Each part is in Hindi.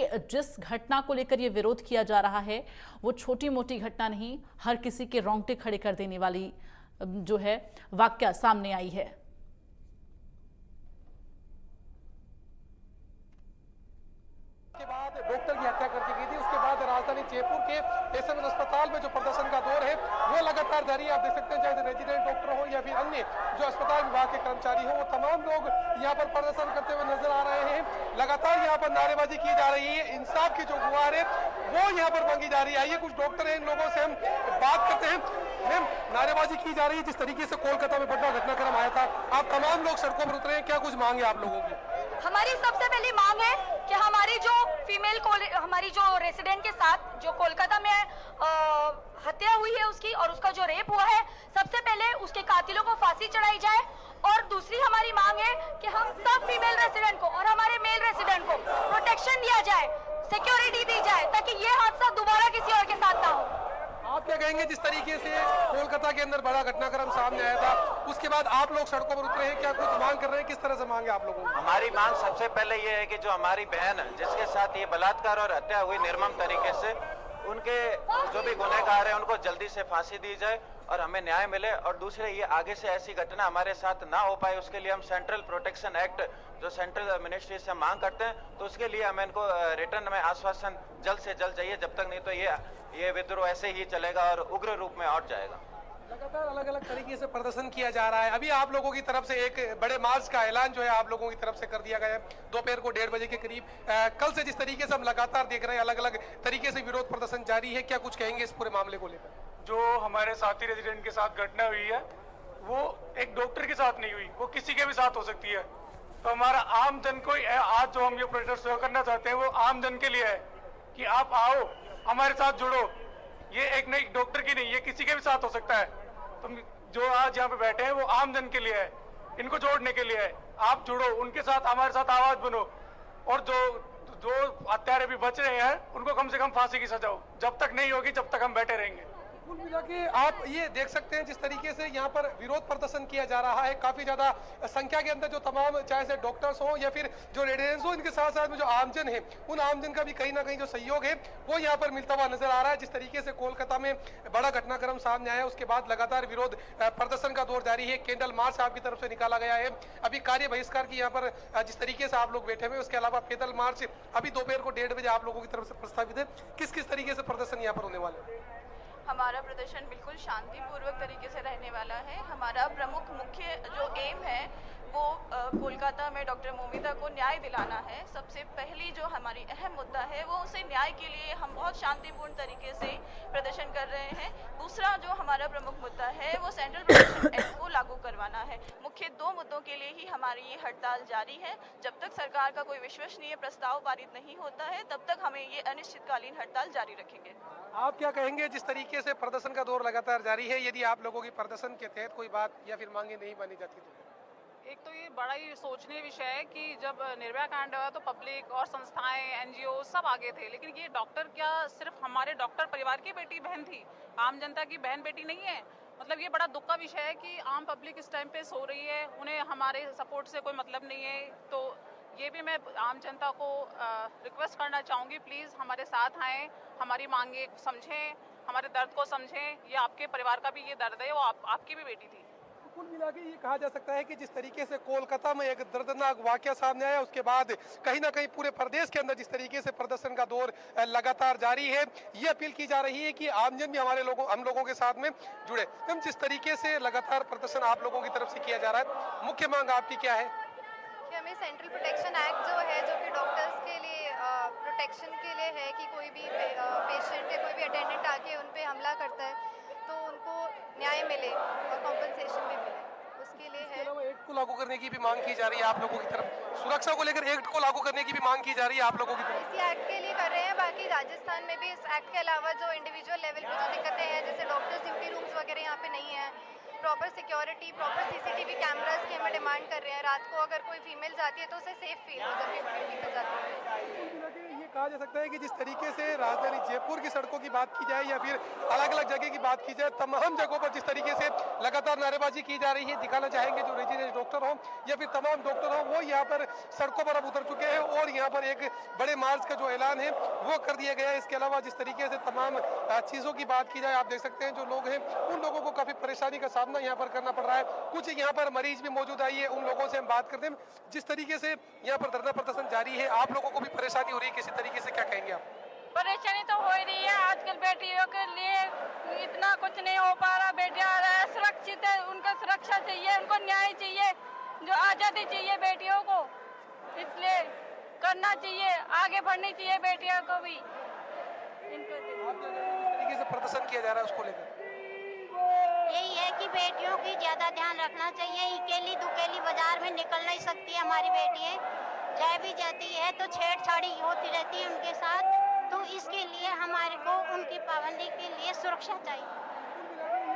जिस घटना को लेकर ये विरोध किया जा रहा है वो छोटी मोटी घटना नहीं, हर किसी के रोंगटे खड़े कर देने वाली जो है वाकया सामने आई है। के बाद डॉक्टर की हत्या कर दी गई थी। उसके बाद राजधानी जयपुर के एसएमएस अस्पताल में जो प्रदर्शन का दौर है वो लगातार जारी है। आप देख सकते हैं, चाहे रेजिडेंट डॉक्टर हो या फिर अन्य जो अस्पताल विभाग के कर्मचारी हो, वो तमाम लोग यहाँ पर प्रदर्शन करते हुए नजर आ रहे हैं। लगातार यहाँ पर नारेबाजी की जा रही है, इंसाफ की जो गुहार है वो यहाँ पर मांगी जा रही है। आइए कुछ डॉक्टर हैं, इन लोगों से हम बात करते हैं। मैम, नारेबाजी की जा रही है, जिस तरीके से कोलकाता में बड़ा घटनाक्रम आया था, आप तमाम लोग सड़कों पर उतरे हैं, क्या कुछ मांग है आप लोगों की? हमारी सबसे पहली मांग है कि हमारी जो हमारी जो रेसिडेंट के साथ जो कोलकाता में हत्या हुई है उसकी, और उसका जो रेप हुआ है, सबसे पहले उसके कातिलों को फांसी चढ़ाई जाए। और दूसरी हमारी मांग है कि हम सब फीमेल रेसिडेंट को और हमारे मेल रेसिडेंट को प्रोटेक्शन दिया जाए, सिक्योरिटी दी जाए, ताकि ये हादसा दोबारा किसी और के साथ ना हो। आप क्या कहेंगे, जिस तरीके से कोलकाता के अंदर बड़ा घटनाक्रम सामने आया था, उसके बाद आप लोग सड़कों पर उतरे हैं, क्या कुछ मांग कर रहे हैं, किस तरह से मांगे आप लोगों को? हमारी मांग सबसे पहले ये है कि जो हमारी बहन जिसके साथ ये बलात्कार और हत्या हुई निर्मम तरीके से, उनके जो भी गुनहगार हैं उनको जल्दी से फांसी दी जाए और हमें न्याय मिले। और दूसरे, ये आगे से ऐसी घटना हमारे साथ ना हो पाए, उसके लिए हम सेंट्रल प्रोटेक्शन एक्ट जो सेंट्रल मिनिस्ट्री से मांग करते हैं, तो उसके लिए हमें इनको रिटर्न में आश्वासन जल्द से जल्द चाहिए। जब तक नहीं तो ये विद्रोह ऐसे ही चलेगा और उग्र रूप में और जाएगा। लगातार अलग अलग तरीके से प्रदर्शन किया जा रहा है। अभी आप लोगों की तरफ से एक बड़े मार्च का ऐलान जो है आप लोगों की तरफ से कर दिया गया है दोपहर को 1:30 बजे के करीब। कल से जिस तरीके से हम लगातार देख रहे हैं अलग अलग तरीके से विरोध प्रदर्शन जारी है, क्या कुछ कहेंगे इस पूरे मामले को लेकर? जो हमारे साथी रेजिडेंट के साथ घटना हुई है वो एक डॉक्टर के साथ नहीं हुई, वो किसी के भी साथ हो सकती है। तो हमारा आम जन को आज जो हम ये प्रोटेस्ट करना चाहते हैं वो आम जन के लिए है कि आप आओ, हमारे साथ जुड़ो। ये एक नई डॉक्टर की नहीं, ये किसी के भी साथ हो सकता है। तो जो आज यहाँ पे बैठे हैं वो आम जन के लिए है, इनको जोड़ने के लिए है। आप जुड़ो, उनके साथ, हमारे साथ आवाज बनो। और जो हत्यारे भी बच रहे हैं उनको कम से कम फांसी की सजा हो। जब तक नहीं होगी जब तक हम बैठे रहेंगे। कुल मिला के आप ये देख सकते हैं जिस तरीके से यहाँ पर विरोध प्रदर्शन किया जा रहा है, काफी ज्यादा संख्या के अंदर जो तमाम, चाहे से डॉक्टर्स हो या फिर जो रेजिडेंट्स हो, इनके साथ साथ में जो आमजन है, उन आमजन का भी कहीं ना कहीं जो सहयोग है वो यहाँ पर मिलता हुआ नजर आ रहा है। जिस तरीके से कोलकाता में बड़ा घटनाक्रम सामने आया, उसके बाद लगातार विरोध प्रदर्शन का दौर जारी है। कैंडल मार्च आपकी तरफ से निकाला गया है। अभी कार्य बहिष्कार की यहाँ पर जिस तरीके से आप लोग बैठे हुए, उसके अलावा पैदल मार्च अभी दोपहर को 1:30 बजे आप लोगों की तरफ से प्रस्तावित है। किस किस तरीके से प्रदर्शन यहाँ पर होने वाले हैं? हमारा प्रदर्शन बिल्कुल शांतिपूर्वक तरीके से रहने वाला है। हमारा मुख्य जो एम है वो कोलकाता में डॉक्टर मोमिता को न्याय दिलाना है। सबसे पहली जो हमारी अहम मुद्दा है वो उसे न्याय के लिए हम बहुत शांतिपूर्ण तरीके से प्रदर्शन कर रहे हैं। दूसरा जो हमारा प्रमुख मुद्दा है वो सेंट्रल प्रोटेक्शन एक्ट को लागू करवाना है। मुख्य दो मुद्दों के लिए ही हमारी ये हड़ताल जारी है। जब तक सरकार का कोई विश्वसनीय प्रस्ताव पारित नहीं होता है तब तक हमें ये अनिश्चितकालीन हड़ताल जारी रखेंगे। आप क्या कहेंगे, जिस तरीके से प्रदर्शन का दौर लगातार जारी है, यदि आप लोगों की प्रदर्शन के तहत कोई बात या फिर मांगे नहीं मानी जाती तो? एक तो ये बड़ा ही सोचनीय विषय है कि जब निर्भया कांड हुआ तो पब्लिक और संस्थाएं, एनजीओ सब आगे थे, लेकिन ये डॉक्टर क्या सिर्फ हमारे डॉक्टर परिवार की बेटी बहन थी, आम जनता की बहन बेटी नहीं है। मतलब ये बड़ा दुख का विषय है कि आम पब्लिक इस टाइम पे सो रही है, उन्हें हमारे सपोर्ट से कोई मतलब नहीं है। तो ये भी मैं आम जनता को रिक्वेस्ट करना चाहूँगी, प्लीज़ हमारे साथ आएँ, हमारी मांगे समझें, हमारे दर्द को समझें। ये आपके परिवार का भी ये दर्द है, वो आपकी भी बेटी थी। कुल मिला के ये कहा जा सकता है कि जिस तरीके से कोलकाता में एक दर्दनाक वाकया सामने आया, उसके बाद कहीं ना कहीं पूरे प्रदेश के अंदर जिस तरीके से प्रदर्शन का दौर लगातार जारी है, ये अपील की जा रही है कि आमजन भी हम लोगों के साथ में जुड़े। हम जिस तरीके से लगातार प्रदर्शन आप लोगों की तरफ से किया जा रहा है, मुख्य मांग आपकी क्या है? कि हमें सेंट्रल प्रोटेक्शन एक्ट जो है, जो कि डॉक्टर्स के लिए प्रोटेक्शन के लिए है कि कोई भी पेशेंट या कोई भी अटेंडेंट आके उन पे हमला करता है तो उनको न्याय मिले और कॉम्पनसेशन भी मिले, उसके लिए है। एक्ट को लागू करने की भी मांग की जा रही है आप लोगों की तरफ, सुरक्षा को लेकर एक्ट को लागू करने की भी मांग की जा रही है आप लोगों की तरफ? इसी एक्ट के लिए कर रहे हैं। बाकी राजस्थान में भी इस एक्ट के अलावा जो इंडिविजुअल लेवल पे जो दिक्कतें हैं, जैसे डॉक्टर्स ड्यूटी रूम्स वगैरह यहाँ पे नहीं है, proper security, proper CCTV cameras की हमें डिमांड कर रहे हैं। रात को अगर कोई फीमेल जाती है तो उसे सेफ फील हो जब भी ड्यूटी पे जाती है। ये कहा जा सकता है कि जिस तरीके से राजधानी जयपुर की सड़कों की बात की जाए या फिर अलग अलग जगह की बात की जाए, तमाम जगहों पर जिस तरीके से लगातार नारेबाजी की जा रही है, दिखाना चाहेंगे जो रेजिडेंट डॉक्टर हों या फिर तमाम डॉक्टर हों, वो यहाँ पर सड़कों पर अब उतर चुके हैं और यहाँ पर एक बड़े मार्च का जो ऐलान है वो कर दिया गया है। इसके अलावा जिस तरीके से तमाम चीज़ों की बात की जाए, आप देख सकते हैं जो लोग हैं उन लोगों को काफ़ी परेशानी का सामना यहाँ पर करना पड़ रहा है। कुछ यहाँ पर मरीज भी मौजूद आई है, उन लोगों से हम बात करते हैं। जिस तरीके से यहाँ पर धरना प्रदर्शन जारी है, आप लोगों को भी परेशानी हो रही है, किसी तरीके से क्या कहेंगे आप? परेशानी तो हो ही रही है। आजकल बेटियों के लिए इतना कुछ नहीं हो पा रहा। बेटियां सुरक्षित है, उनको सुरक्षा चाहिए, उनको न्याय चाहिए, जो आज़ादी चाहिए बेटियों को, इसलिए करना चाहिए, आगे बढ़नी चाहिए बेटियों को भी। इनको जिस तरीके से प्रदर्शन किया जा रहा है उसको लेकर यही है कि बेटियों की ज्यादा ध्यान रखना चाहिए। अकेली दुकेली बाजार में निकल नहीं सकती हमारी बेटियां, जाए भी जाती है तो छेड़छाड़ी होती रहती है उनके साथ, तो इसके लिए हमारे को उनकी पाबंदी के लिए सुरक्षा चाहिए।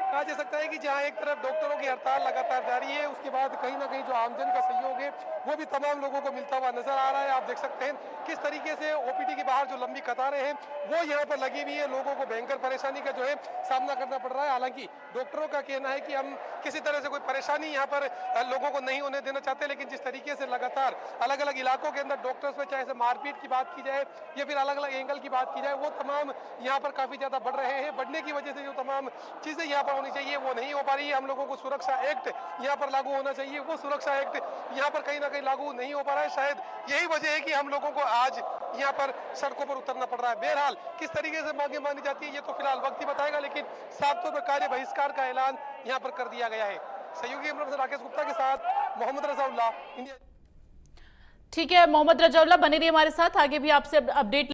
कहा जा सकता है कि जहां एक तरफ डॉक्टरों की हड़ताल लगातार जारी है, उसके बाद कहीं ना कहीं जो आमजन का सहयोग है वो भी तमाम लोगों को मिलता हुआ नजर आ रहा है। आप देख सकते हैं किस तरीके से ओपीडी के बाहर जो लंबी कतारें हैं वो यहाँ पर लगी हुई है। लोगों को भयंकर परेशानी का जो है सामना करना पड़ रहा है। हालांकि डॉक्टरों का कहना है कि हम किसी तरह से कोई परेशानी यहाँ पर लोगों को नहीं होने देना चाहते, लेकिन जिस तरीके से लगातार अलग अलग इलाकों के अंदर डॉक्टर्स में चाहे से मारपीट की बात की जाए या फिर अलग अलग एंगल की बात की जाए, वो तमाम यहाँ पर काफी ज्यादा बढ़ रहे हैं। बढ़ने की वजह से जो तमाम चीजें यहाँ पर होनी चाहिए वो नहीं हो पा रही है। हम लोगों को सुरक्षा एक्ट यहाँ पर लागू होना चाहिए, वो सुरक्षा एक्ट यहाँ पर कहीं ना कहीं लागू नहीं हो पा रहा है। शायद यही वजह है कि हम लोगों को आज यहाँ पर सड़कों पर उतरना पड़ रहा है। बहरहाल किस तरीके से मांगे मानी जाती है ये तो फिलहाल वक्त ही बताएगा, लेकिन साफ तौर पर कार्य बहिष्कार का ऐलान यहाँ पर कर दिया गया है। सहयोगी राकेश गुप्ता के साथ मोहम्मद रजाउल्लाह, इंडिया। ठीक है मोहम्मद रजाउल्लाह बने रहिए हमारे साथ, आगे भी आपसे अपडेट